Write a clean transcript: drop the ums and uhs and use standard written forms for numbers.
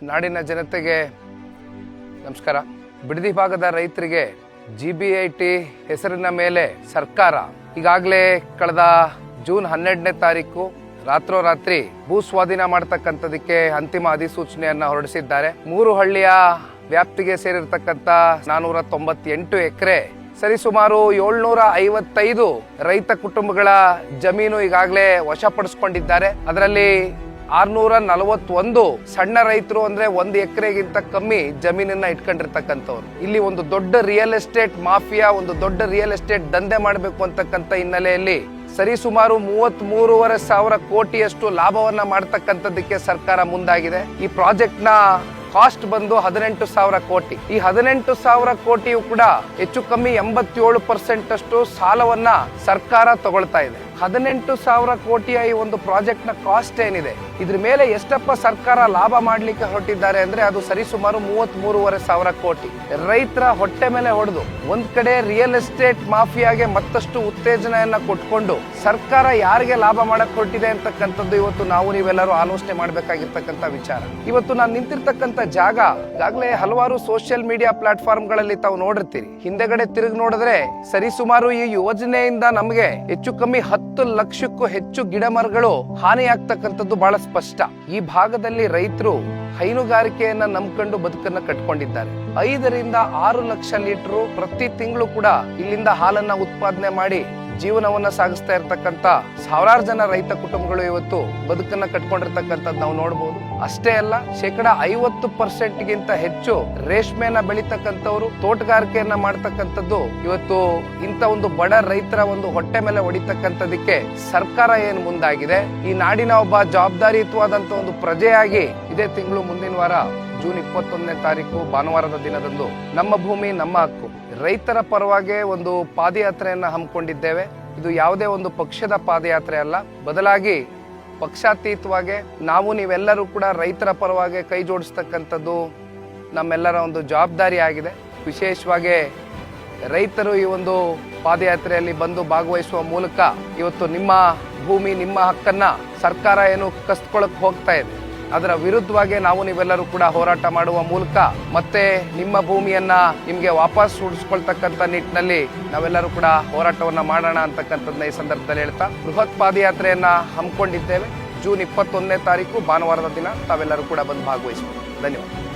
ನಾಡಿನ ಜನತೆಗೆ ನಮಸ್ಕಾರ. ಬಿಡದಿ ಭಾಗದ ರೈತರಿಗೆ GBIT ಹೆಸರಿನ ಮೇಲೆ ಸರ್ಕಾರ ಈಗಾಗಲೇ ಕಳೆದ ಜೂನ್ 12ನೇ ತಾರೀಕು ರಾತ್ರೋರಾತ್ರಿ ಭೂ ಸ್ವಾಧೀನ ಮಾಡತಕ್ಕಂಥದಕ್ಕೆ ಅಂತಿಮ ಅಧಿಸೂಚನೆಯನ್ನ ಹೊರಡಿಸಿದ್ದಾರೆ. 3 ಹಳ್ಳಿಯ ವ್ಯಾಪ್ತಿಗೆ ಸೇರಿರ್ತಕ್ಕಂಥ 498 ಎಕರೆ ಸರಿಸುಮಾರು 755 ರೈತ ಕುಟುಂಬಗಳ ಜಮೀನು ಈಗಾಗಲೇ ವಶಪಡಿಸಿಕೊಂಡಿದ್ದಾರೆ. ಅದರಲ್ಲಿ 641 ಸಣ್ಣ ರೈತರು ಅಂದ್ರೆ 1 ಎಕರೆಗಿಂತ ಕಮ್ಮಿ ಜಮೀನನ್ನ ಇಟ್ಕೊಂಡಿರ್ತಕ್ಕಂಥವ್ರು. ಇಲ್ಲಿ ಒಂದು ದೊಡ್ಡ ರಿಯಲ್ ಎಸ್ಟೇಟ್ ಮಾಫಿಯಾ, ಒಂದು ದೊಡ್ಡ ರಿಯಲ್ ಎಸ್ಟೇಟ್ ದಂಧೆ ಮಾಡಬೇಕು ಅಂತಕ್ಕಂಥ ಹಿನ್ನೆಲೆಯಲ್ಲಿ ಸರಿಸುಮಾರು 33.5 ಸಾವಿರ ಕೋಟಿಯಷ್ಟು ಲಾಭವನ್ನ ಮಾಡತಕ್ಕಂಥದ್ದಕ್ಕೆ ಸರ್ಕಾರ ಮುಂದಾಗಿದೆ. ಈ ಪ್ರಾಜೆಕ್ಟ್ ನ ಕಾಸ್ಟ್ ಬಂದು 18 ಸಾವಿರ ಕೋಟಿ. ಈ 18 ಸಾವಿರ ಕೋಟಿಯು ಕೂಡ ಹೆಚ್ಚು ಕಮ್ಮಿ 87% ಅಷ್ಟು ಸಾಲವನ್ನ ಸರ್ಕಾರ ತಗೊಳ್ತಾ ಇದೆ. 18 ಸಾವಿರ ಕೋಟಿಯ ಈ ಒಂದು ಪ್ರಾಜೆಕ್ಟ್ ನ ಕಾಸ್ಟ್ ಏನಿದೆ, ಇದ್ರ ಮೇಲೆ ಎಷ್ಟಪ್ಪ ಸರ್ಕಾರ ಲಾಭ ಮಾಡ್ಲಿಕ್ಕೆ ಹೊರಟಿದ್ದಾರೆ ಅಂದ್ರೆ ಅದು ಸರಿಸುಮಾರು 33.5 ಸಾವಿರ ಕೋಟಿ. ರೈತರ ಹೊಟ್ಟೆ ಮೇಲೆ ಹೊಡೆದು ಒಂದ್ ಕಡೆ ರಿಯಲ್ ಎಸ್ಟೇಟ್ ಮಾಫಿಯಾಗೆ ಮತ್ತಷ್ಟು ಉತ್ತೇಜನೆಯನ್ನ ಕೊಟ್ಕೊಂಡು ಸರ್ಕಾರ ಯಾರಿಗೆ ಲಾಭ ಮಾಡಕ್ ಹೊರಟಿದೆ ಅಂತಕ್ಕಂಥದ್ದು ಇವತ್ತು ನಾವು ನೀವೆಲ್ಲರೂ ಆಲೋಚನೆ ಮಾಡ್ಬೇಕಾಗಿರ್ತಕ್ಕಂಥ ವಿಚಾರ. ಇವತ್ತು ನಾನು ನಿಂತಿರ್ತಕ್ಕಂಥ ಜಾಗ ಈಗಾಗಲೇ ಹಲವಾರು ಸೋಷಿಯಲ್ ಮೀಡಿಯಾ ಪ್ಲಾಟ್ಫಾರ್ಮ್ ಗಳಲ್ಲಿ ತಾವು ನೋಡಿರ್ತೀರಿ. ಹಿಂದೆಗಡೆ ತಿರುಗಿ ನೋಡಿದ್ರೆ ಸರಿಸುಮಾರು ಈ ಯೋಜನೆಯಿಂದ ನಮಗೆ ಹೆಚ್ಚು ಕಮ್ಮಿ 10 ಲಕ್ಷಕ್ಕೂ ಹೆಚ್ಚು ಗಿಡ ಮರಗಳು ಹಾನಿಯಾಗ್ತಕ್ಕಂಥದ್ದು ಬಹಳ ಸ್ಪಷ್ಟ. ಈ ಭಾಗದಲ್ಲಿ ರೈತರು ಹೈನುಗಾರಿಕೆಯನ್ನ ನಂಬ್ಕೊಂಡು ಬದುಕನ್ನ ಕಟ್ಕೊಂಡಿದ್ದಾರೆ. 5 ರಿಂದ 6 ಲಕ್ಷ ಲೀಟರ್ ಪ್ರತಿ ತಿಂಗಳು ಕೂಡ ಇಲ್ಲಿಂದ ಹಾಲನ್ನ ಉತ್ಪಾದನೆ ಮಾಡಿ ಜೀವನವನ್ನ ಸಾಗಿಸ್ತಾ ಇರ್ತಕ್ಕಂಥ ಸಾವಿರಾರು ಜನ ರೈತ ಕುಟುಂಬಗಳು ಇವತ್ತು ಬದುಕನ್ನ ಕಟ್ಕೊಂಡಿರ್ತಕ್ಕಂಥದ್ದು ನಾವು ನೋಡಬಹುದು. ಅಷ್ಟೇ ಅಲ್ಲ, 50% ಗಿಂತ ಹೆಚ್ಚು ರೇಷ್ಮೆಯನ್ನ ಬೆಳೀತಕ್ಕಂಥವ್ರು, ತೋಟಗಾರಿಕೆಯನ್ನ ಮಾಡ್ತಕ್ಕಂಥದ್ದು ಇವತ್ತು ಇಂಥ ಒಂದು ಬಡ ರೈತರ ಒಂದು ಹೊಟ್ಟೆ ಮೇಲೆ ಹೊಡಿತಕ್ಕಂಥದಕ್ಕೆ ಸರ್ಕಾರ ಏನು ಮುಂದಾಗಿದೆ. ಈ ನಾಡಿನ ಒಬ್ಬ ಜವಾಬ್ದಾರಿಯುತವಾದಂತ ಒಂದು ಪ್ರಜೆಯಾಗಿ ಇದೇ ತಿಂಗಳು ಮುಂದಿನ ವಾರ ಜೂನ್ 21ನೇ ತಾರೀಕು ಭಾನುವಾರದ ದಿನದಂದು ನಮ್ಮ ಭೂಮಿ ನಮ್ಮ ಹಕ್ಕು ರೈತರ ಪರವಾಗಿ ಒಂದು ಪಾದಯಾತ್ರೆಯನ್ನ ಹಮ್ಮಿಕೊಂಡಿದ್ದೇವೆ. ಇದು ಯಾವುದೇ ಒಂದು ಪಕ್ಷದ ಪಾದಯಾತ್ರೆ ಅಲ್ಲ, ಬದಲಾಗಿ ಪಕ್ಷಾತೀತವಾಗಿ ನಾವು ನೀವೆಲ್ಲರೂ ಕೂಡ ರೈತರ ಪರವಾಗಿ ಕೈ ಜೋಡಿಸ್ತಕ್ಕಂಥದ್ದು ನಮ್ಮೆಲ್ಲರ ಒಂದು ಜವಾಬ್ದಾರಿ ಆಗಿದೆ. ವಿಶೇಷವಾಗಿ ರೈತರು ಈ ಒಂದು ಪಾದಯಾತ್ರೆಯಲ್ಲಿ ಬಂದು ಭಾಗವಹಿಸುವ ಮೂಲಕ ಇವತ್ತು ನಿಮ್ಮ ಭೂಮಿ ನಿಮ್ಮ ಹಕ್ಕನ್ನ ಸರ್ಕಾರ ಏನು ಕಸ್ಕೊಳ್ಳಕ್ ಹೋಗ್ತಾ ಇದೆ, ಅದರ ವಿರುದ್ಧವಾಗಿ ನಾವು ನೀವೆಲ್ಲರೂ ಕೂಡ ಹೋರಾಟ ಮಾಡುವ ಮೂಲಕ ಮತ್ತೆ ನಿಮ್ಮ ಭೂಮಿಯನ್ನ ನಿಮ್ಗೆ ವಾಪಸ್ ಉಳಿಸ್ಕೊಳ್ತಕ್ಕಂಥ ನಿಟ್ಟಿನಲ್ಲಿ ನಾವೆಲ್ಲರೂ ಕೂಡ ಹೋರಾಟವನ್ನ ಮಾಡೋಣ ಅಂತಕ್ಕಂಥದ್ದನ್ನ ಈ ಸಂದರ್ಭದಲ್ಲಿ ಹೇಳ್ತಾ ಬೃಹತ್ ಪಾದಯಾತ್ರೆಯನ್ನ ಹಮ್ಮಿಕೊಂಡಿದ್ದೇವೆ. ಜೂನ್ 21ನೇ ತಾರೀಕು ಭಾನುವಾರದ ದಿನ ತಾವೆಲ್ಲರೂ ಕೂಡ ಬಂದು ಭಾಗವಹಿಸಬಹುದು. ಧನ್ಯವಾದ.